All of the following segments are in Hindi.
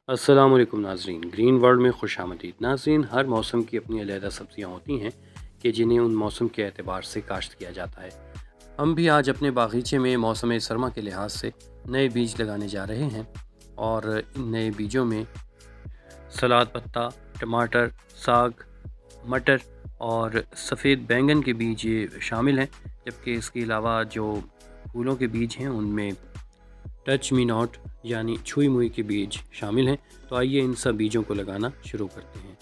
अस्सलाम वालेकुम नाज़रीन, ग्रीन वर्ल्ड में खुशामदीद। नाज़रीन, हर मौसम की अपनी अलहदा सब्ज़ियाँ होती हैं कि जिन्हें उन मौसम के एतबार से काश्त किया जाता है। हम भी आज अपने बागीचे में मौसम सरमा के लिहाज से नए बीज लगाने जा रहे हैं और इन नए बीजों में सलाद पत्ता, टमाटर, साग, मटर और सफ़ेद बैंगन के बीज ये शामिल हैं। जबकि इसके अलावा जो फूलों के बीज हैं उनमें टच मी नॉट यानी छुई मुई के बीज शामिल हैं। तो आइए इन सब बीजों को लगाना शुरू करते हैं।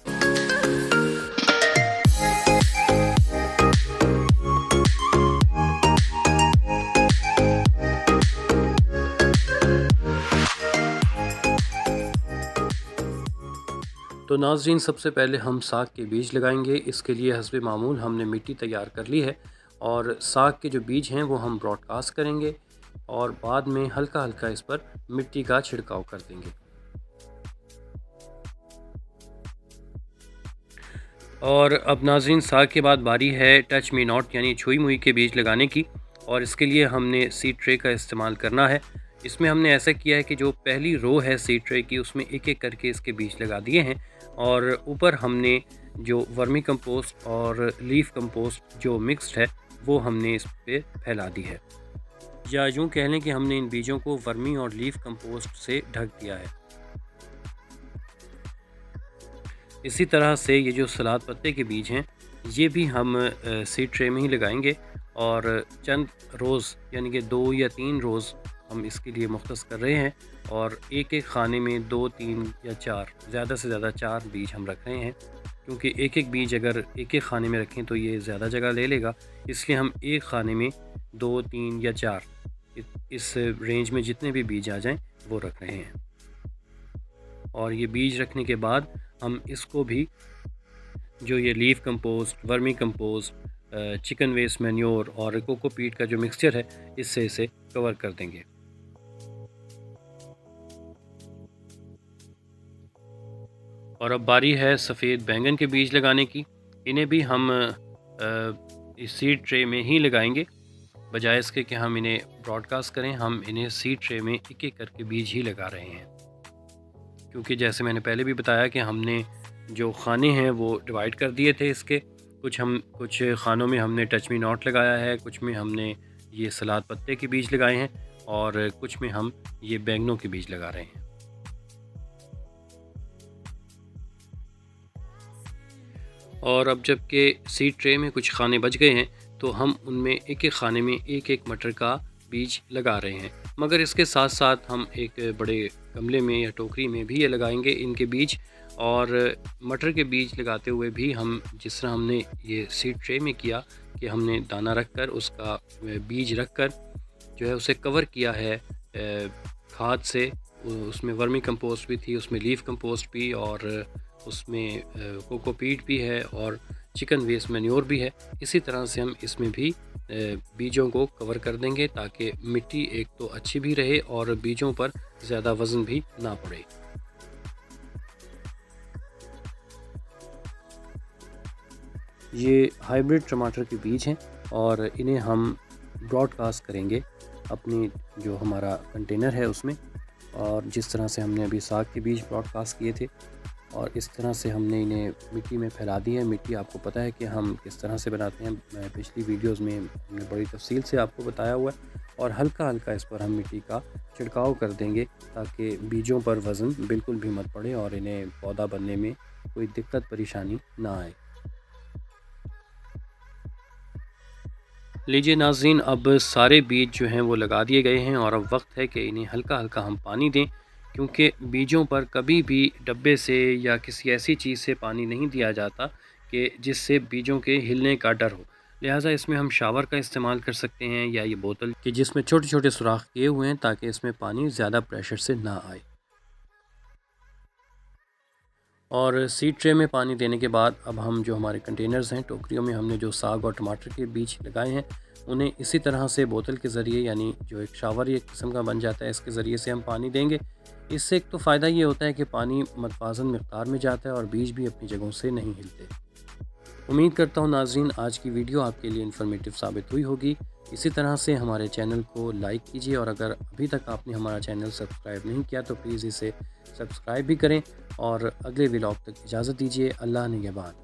तो नाज़रीन, सबसे पहले हम साग के बीज लगाएंगे। इसके लिए हस्बे मामूल हमने मिट्टी तैयार कर ली है और साग के जो बीज हैं वो हम ब्रॉडकास्ट करेंगे और बाद में हल्का हल्का इस पर मिट्टी का छिड़काव कर देंगे। और अब नाज़रीन, साग के बाद बारी है टच मी नॉट यानी छुई मुई के बीज लगाने की। और इसके लिए हमने सीड ट्रे का इस्तेमाल करना है। इसमें हमने ऐसा किया है कि जो पहली रो है सीड ट्रे की उसमें एक एक करके इसके बीज लगा दिए हैं और ऊपर हमने जो वर्मी कंपोस्ट और लीफ कंपोस्ट जो मिक्स्ड है वो हमने इस पे फैला दी है, या यूँ कह लें कि हमने इन बीजों को वर्मी और लीफ कंपोस्ट से ढक दिया है। इसी तरह से ये जो सलाद पत्ते के बीज हैं ये भी हम सीड ट्रे में ही लगाएंगे और चंद रोज़ यानी कि 2 या 3 रोज़ हम इसके लिए मुख्तस कर रहे हैं और एक एक खाने में 2, 3 या 4, ज़्यादा से ज़्यादा 4 बीज हम रख रहे हैं, क्योंकि एक एक बीज अगर एक एक खाने में रखें तो ये ज़्यादा जगह ले लेगा। इसलिए हम एक खाने में 2, 3 या 4 इस रेंज में जितने भी बीज आ जाएं वो रख रहे हैं। और ये बीज रखने के बाद हम इसको भी जो ये leaf compost, vermi compost, chicken waste manure और कोकोपीट का जो मिक्सचर है इससे इसे कवर कर देंगे। और अब बारी है सफ़ेद बैंगन के बीज लगाने की। इन्हें भी हम इस सीड ट्रे में ही लगाएंगे, बजाय इसके कि हम इन्हें ब्रॉडकास्ट करें। हम इन्हें सीड ट्रे में एक एक करके बीज ही लगा रहे हैं, क्योंकि जैसे मैंने पहले भी बताया कि हमने जो खाने हैं वो डिवाइड कर दिए थे इसके। कुछ खानों में हमने टच मी नॉट लगाया है, कुछ में हमने ये सलाद पत्ते के बीज लगाए हैं और कुछ में हम ये बैंगनों के बीज लगा रहे हैं। और अब जबकि सीड ट्रे में कुछ खाने बच गए हैं तो हम उनमें एक एक खाने में एक एक मटर का बीज लगा रहे हैं, मगर इसके साथ साथ हम एक बड़े गमले में या टोकरी में भी ये लगाएंगे इनके बीज। और मटर के बीज लगाते हुए भी हम जिस तरह हमने ये सीड ट्रे में किया कि हमने दाना रखकर उसका बीज रखकर जो है उसे कवर किया है खाद से। उसमें वर्मी कंपोस्ट भी थी, उसमें लीफ कंपोस्ट भी और उसमें कोकोपीट भी है और चिकन वेस्ट मैन्योर भी है। इसी तरह से हम इसमें भी बीजों को कवर कर देंगे ताकि मिट्टी एक तो अच्छी भी रहे और बीजों पर ज़्यादा वज़न भी ना पड़े। ये हाइब्रिड टमाटर के बीज हैं और इन्हें हम ब्रॉडकास्ट करेंगे अपनी जो हमारा कंटेनर है उसमें। और जिस तरह से हमने अभी साग के बीज ब्रॉडकास्ट किए थे और इस तरह से हमने इन्हें मिट्टी में फैला दी है। मिट्टी आपको पता है कि हम किस तरह से बनाते हैं, मैं पिछली वीडियोस में हमने बड़ी तफसील से आपको बताया हुआ है। और हल्का हल्का इस पर हम मिट्टी का छिड़काव कर देंगे ताकि बीजों पर वज़न बिल्कुल भी मत पड़े और इन्हें पौधा बनने में कोई दिक्कत परेशानी ना आए। लीजिए नाज़रीन, अब सारे बीज जो हैं वो लगा दिए गए हैं और अब वक्त है कि इन्हें हल्का हल्का हम पानी दें, क्योंकि बीजों पर कभी भी डब्बे से या किसी ऐसी चीज़ से पानी नहीं दिया जाता कि जिससे बीजों के हिलने का डर हो। लिहाजा इसमें हम शावर का इस्तेमाल कर सकते हैं या ये बोतल कि जिसमें छोटे छोटे सुराख किए हुए हैं ताकि इसमें पानी ज़्यादा प्रेशर से ना आए। और सीड ट्रे में पानी देने के बाद अब हम जो हमारे कंटेनर्स हैं, टोकरियों में हमने जो साग और टमाटर के बीज लगाए हैं उन्हें इसी तरह से बोतल के ज़रिए यानी जो एक शावर एक किस्म का बन जाता है इसके ज़रिए से हम पानी देंगे। इससे एक तो फ़ायदा ये होता है कि पानी मतवाज़न मकदार में जाता है और बीज भी अपनी जगहों से नहीं हिलते। उम्मीद करता हूँ नाज़रीन आज की वीडियो आपके लिए इन्फॉर्मेटिव साबित हुई होगी। इसी तरह से हमारे चैनल को लाइक कीजिए और अगर अभी तक आपने हमारा चैनल सब्सक्राइब नहीं किया तो प्लीज़ इसे सब्सक्राइब भी करें और अगले व्लॉग तक इजाज़त दीजिए। अल्लाह निगहबान।